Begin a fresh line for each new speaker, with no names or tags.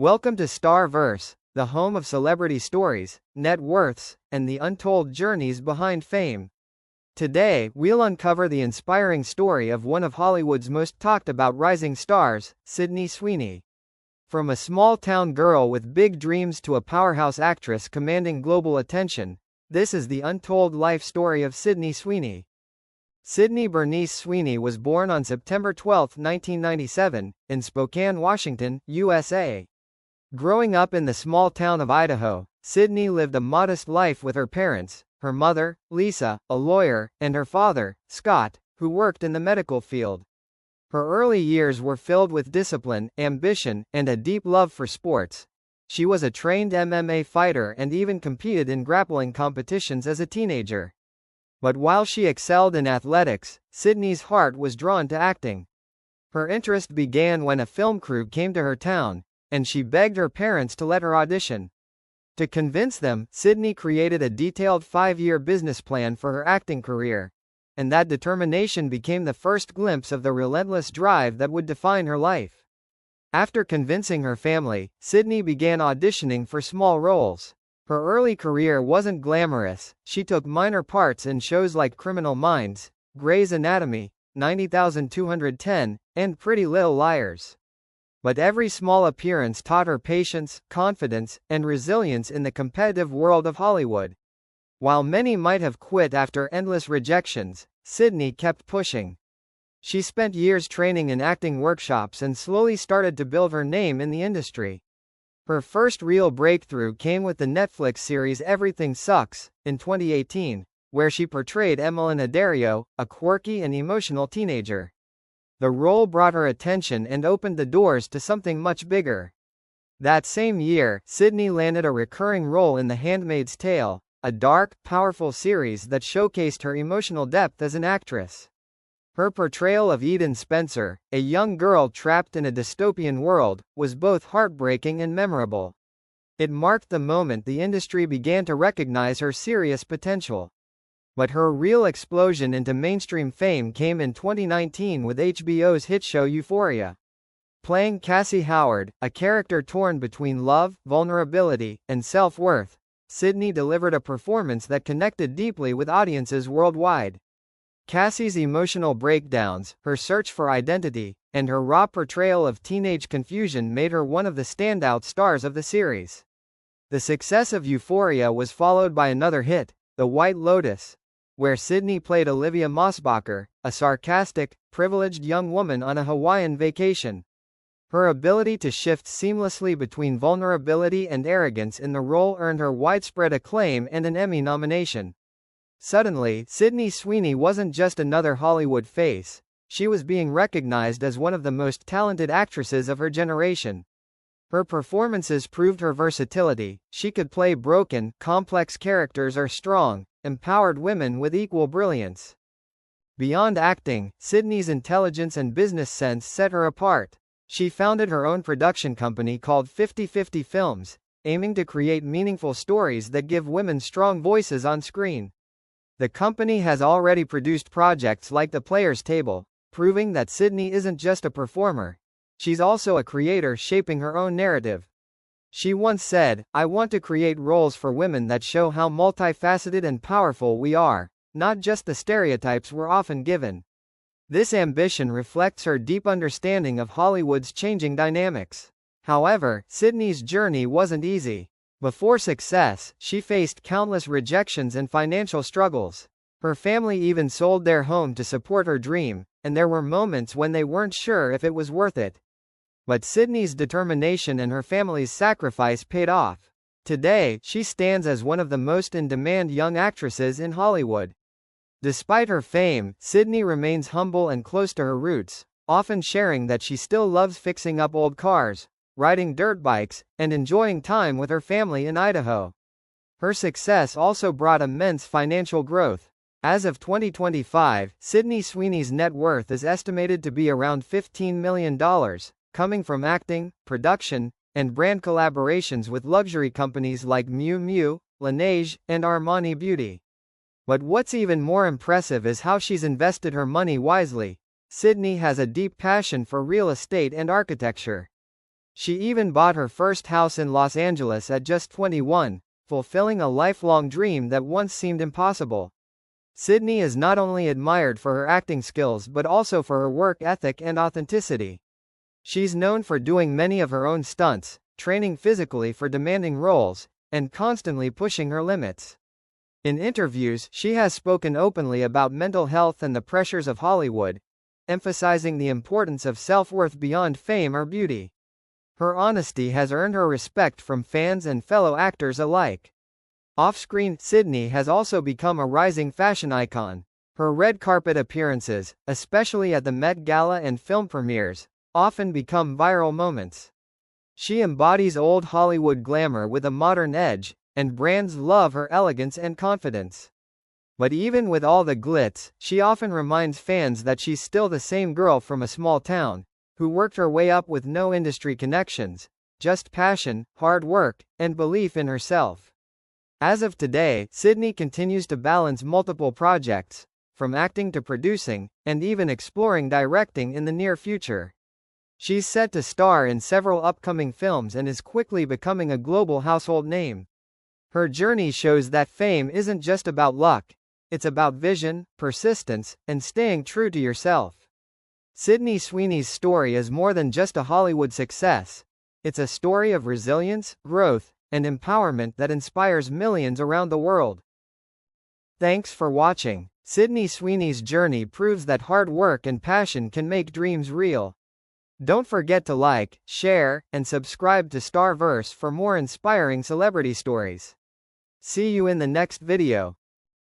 Welcome to Starverse, the home of celebrity stories, net worths, and the untold journeys behind fame. Today, we'll uncover the inspiring story of one of Hollywood's most talked about rising stars, Sydney Sweeney. From a small-town girl with big dreams to a powerhouse actress commanding global attention, this is the untold life story of Sydney Sweeney. Sydney Bernice Sweeney was born on September 12, 1997, in Spokane, Washington, USA. Growing up in the small town of Idaho, Sydney lived a modest life with her parents, her mother, Lisa, a lawyer, and her father, Scott, who worked in the medical field. Her early years were filled with discipline, ambition, and a deep love for sports. She was a trained MMA fighter and even competed in grappling competitions as a teenager. But while she excelled in athletics, Sydney's heart was drawn to acting. Her interest began when a film crew came to her town, and she begged her parents to let her audition. To convince them, Sydney created a detailed 5-year business plan for her acting career. And that determination became the first glimpse of the relentless drive that would define her life. After convincing her family, Sydney began auditioning for small roles. Her early career wasn't glamorous. She took minor parts in shows like Criminal Minds, Grey's Anatomy, 90,210, and Pretty Little Liars. But every small appearance taught her patience, confidence, and resilience in the competitive world of Hollywood. While many might have quit after endless rejections, Sydney kept pushing. She spent years training in acting workshops and slowly started to build her name in the industry. Her first real breakthrough came with the Netflix series Everything Sucks, in 2018, where she portrayed Emmeline Addario, a quirky and emotional teenager. The role brought her attention and opened the doors to something much bigger. That same year, Sydney landed a recurring role in The Handmaid's Tale, a dark, powerful series that showcased her emotional depth as an actress. Her portrayal of Eden Spencer, a young girl trapped in a dystopian world, was both heartbreaking and memorable. It marked the moment the industry began to recognize her serious potential. But her real explosion into mainstream fame came in 2019 with HBO's hit show Euphoria. Playing Cassie Howard, a character torn between love, vulnerability, and self-worth, Sydney delivered a performance that connected deeply with audiences worldwide. Cassie's emotional breakdowns, her search for identity, and her raw portrayal of teenage confusion made her one of the standout stars of the series. The success of Euphoria was followed by another hit, The White Lotus, where Sydney played Olivia Mossbacher, a sarcastic, privileged young woman on a Hawaiian vacation. Her ability to shift seamlessly between vulnerability and arrogance in the role earned her widespread acclaim and an Emmy nomination. Suddenly, Sydney Sweeney wasn't just another Hollywood face. She was being recognized as one of the most talented actresses of her generation. Her performances proved her versatility. She could play broken, complex characters or strong, empowered women with equal brilliance. Beyond acting, Sydney's intelligence and business sense set her apart. She founded her own production company called 50/50 Films, aiming to create meaningful stories that give women strong voices on screen. The company has already produced projects like The Player's Table, proving that Sydney isn't just a performer. She's also a creator shaping her own narrative. She once said, "I want to create roles for women that show how multifaceted and powerful we are, not just the stereotypes we're often given." This ambition reflects her deep understanding of Hollywood's changing dynamics. However, Sydney's journey wasn't easy. Before success, she faced countless rejections and financial struggles. Her family even sold their home to support her dream, and there were moments when they weren't sure if it was worth it. But Sydney's determination and her family's sacrifice paid off. Today, she stands as one of the most in-demand young actresses in Hollywood. Despite her fame, Sydney remains humble and close to her roots, often sharing that she still loves fixing up old cars, riding dirt bikes, and enjoying time with her family in Idaho. Her success also brought immense financial growth. As of 2025, Sydney Sweeney's net worth is estimated to be around $15 million, coming from acting, production, and brand collaborations with luxury companies like Miu Miu, Laneige, and Armani Beauty. But what's even more impressive is how she's invested her money wisely. Sydney has a deep passion for real estate and architecture. She even bought her first house in Los Angeles at just 21, fulfilling a lifelong dream that once seemed impossible. Sydney is not only admired for her acting skills but also for her work ethic and authenticity. She's known for doing many of her own stunts, training physically for demanding roles, and constantly pushing her limits. In interviews, she has spoken openly about mental health and the pressures of Hollywood, emphasizing the importance of self-worth beyond fame or beauty. Her honesty has earned her respect from fans and fellow actors alike. Off-screen, Sydney has also become a rising fashion icon. Her red carpet appearances, especially at the Met Gala and film premieres, often become viral moments. She embodies old Hollywood glamour with a modern edge, and brands love her elegance and confidence. But even with all the glitz, she often reminds fans that she's still the same girl from a small town, who worked her way up with no industry connections, just passion, hard work, and belief in herself. As of today, Sydney continues to balance multiple projects, from acting to producing, and even exploring directing in the near future. She's set to star in several upcoming films and is quickly becoming a global household name. Her journey shows that fame isn't just about luck, it's about vision, persistence, and staying true to yourself. Sydney Sweeney's story is more than just a Hollywood success. It's a story of resilience, growth, and empowerment that inspires millions around the world. Thanks for watching. Sydney Sweeney's journey proves that hard work and passion can make dreams real. Don't forget to like, share, and subscribe to Starverse for more inspiring celebrity stories. See you in the next video.